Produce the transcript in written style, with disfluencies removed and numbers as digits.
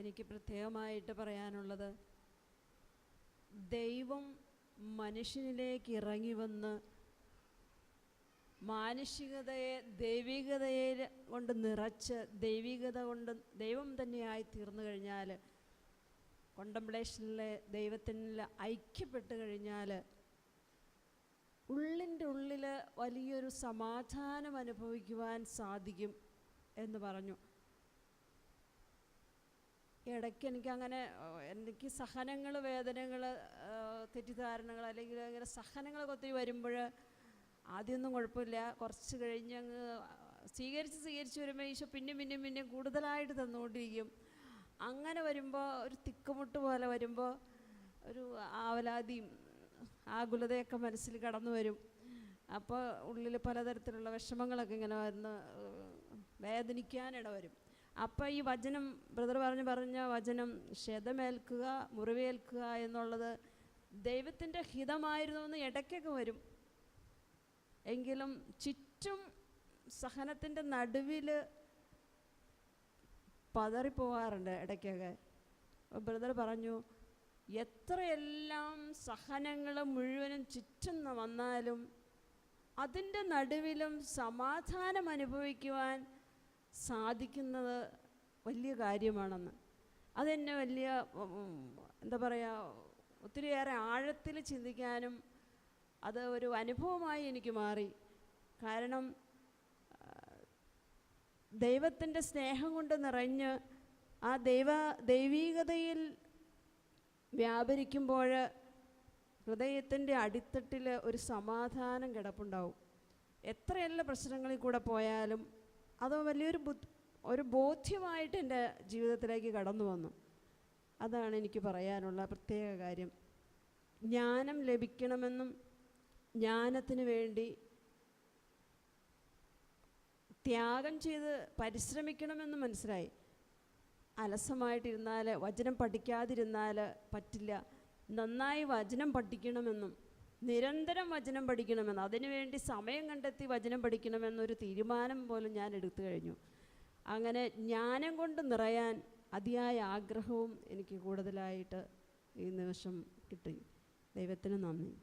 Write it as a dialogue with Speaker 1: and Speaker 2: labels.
Speaker 1: എനിക്ക് പ്രത്യേകമായിട്ട് പറയാനുള്ളത്, ദൈവം മനുഷ്യനിലേക്ക് ഇറങ്ങി വന്ന് മാനുഷികതയെ ദൈവികതയെ കൊണ്ട് നിറച്ച് ദൈവികത കൊണ്ട് ദൈവം തന്നെയായി തീർന്നു കഴിഞ്ഞാൽ, കോണ്ടംപ്ലേഷനിലെ ദൈവത്തിൽ ഐക്യപ്പെട്ട് കഴിഞ്ഞാൽ ഉള്ളിൻ്റെ ഉള്ളിൽ വലിയൊരു സമാധാനം അനുഭവിക്കുവാൻ സാധിക്കും എന്ന് പറഞ്ഞു. ഇടയ്ക്ക് എനിക്ക് സഹനങ്ങൾ, വേദനകൾ, തെറ്റിദ്ധാരണകൾ അല്ലെങ്കിൽ ഇങ്ങനെ സഹനങ്ങളൊക്കെ ഒത്തിരി വരുമ്പോൾ ആദ്യമൊന്നും കുഴപ്പമില്ല, കുറച്ച് കഴിഞ്ഞ് അങ്ങ് സ്വീകരിച്ച് വരുമ്പോൾ ഈശോ പിന്നെയും കൂടുതലായിട്ട് തന്നുകൊണ്ടിരിക്കും. അങ്ങനെ വരുമ്പോൾ ഒരു തിക്കുമുട്ട് പോലെ വരുമ്പോൾ ഒരു ആവലാതിയും ആകുലതയൊക്കെ മനസ്സിൽ കടന്നു വരും. അപ്പോൾ ഉള്ളിൽ പലതരത്തിലുള്ള വിഷമങ്ങളൊക്കെ ഇങ്ങനെ വന്ന് വേദനിക്കാനിട വരും. അപ്പോൾ ഈ വചനം, ബ്രദർ പറഞ്ഞ വചനം, ക്ഷതമേൽക്കുക, മുറിവേൽക്കുക എന്നുള്ളത് ദൈവത്തിൻ്റെ ഹിതമായിരുന്നു എന്ന് ഇടയ്ക്കൊക്കെ വരും. എങ്കിലും ചുറ്റും സഹനത്തിൻ്റെ നടുവിൽ പതറിപ്പോവാറുണ്ട് ഇടയ്ക്കൊക്കെ. ബ്രദർ പറഞ്ഞു, എത്രയെല്ലാം സഹനങ്ങൾ മുഴുവനും ചുറ്റും വന്നാലും അതിൻ്റെ നടുവിലും സമാധാനം അനുഭവിക്കുവാൻ സാധിക്കുന്നത് വലിയ കാര്യമാണെന്ന്. അതെന്നെ വലിയ ഒത്തിരിയേറെ ആഴത്തിൽ ചിന്തിക്കാനും അത് ഒരു അനുഭവമായി എനിക്ക് മാറി. കാരണം ദൈവത്തിൻ്റെ സ്നേഹം കൊണ്ട് നിറഞ്ഞ് ആ ദൈവീകതയിൽ വ്യാപരിക്കുമ്പോൾ ഹൃദയത്തിൻ്റെ അടിത്തട്ടിൽ ഒരു സമാധാനം കിടപ്പുണ്ടാവും. എത്രയെല്ലാം പ്രശ്നങ്ങളിൽ കൂടെ പോയാലും അത് വലിയൊരു ബോധ്യമായിട്ട് എൻ്റെ ജീവിതത്തിലേക്ക് കടന്നു വന്നു. അതാണ് എനിക്ക് പറയാനുള്ള പ്രത്യേക കാര്യം. ജ്ഞാനം ലഭിക്കണമെന്നും ജ്ഞാനത്തിന് വേണ്ടി ത്യാഗം ചെയ്ത് പരിശ്രമിക്കണമെന്നും മനസ്സിലായി. അലസമായിട്ടിരുന്നാൽ, വചനം പഠിക്കാതിരുന്നാൽ പറ്റില്ല. നന്നായി വചനം പഠിക്കണമെന്നും നിരന്തരം വചനം പഠിക്കണമെന്നും അതിനുവേണ്ടി സമയം കണ്ടെത്തി വചനം പഠിക്കണമെന്നൊരു തീരുമാനം പോലും ഞാൻ എടുത്തു കഴിഞ്ഞു. അങ്ങനെ ജ്ഞാനം കൊണ്ട് നിറയാൻ അതിയായ ആഗ്രഹവും എനിക്ക് കൂടുതലായിട്ട് ഈ നിമിഷം കിട്ടി. ദൈവത്തിന് നന്ദി.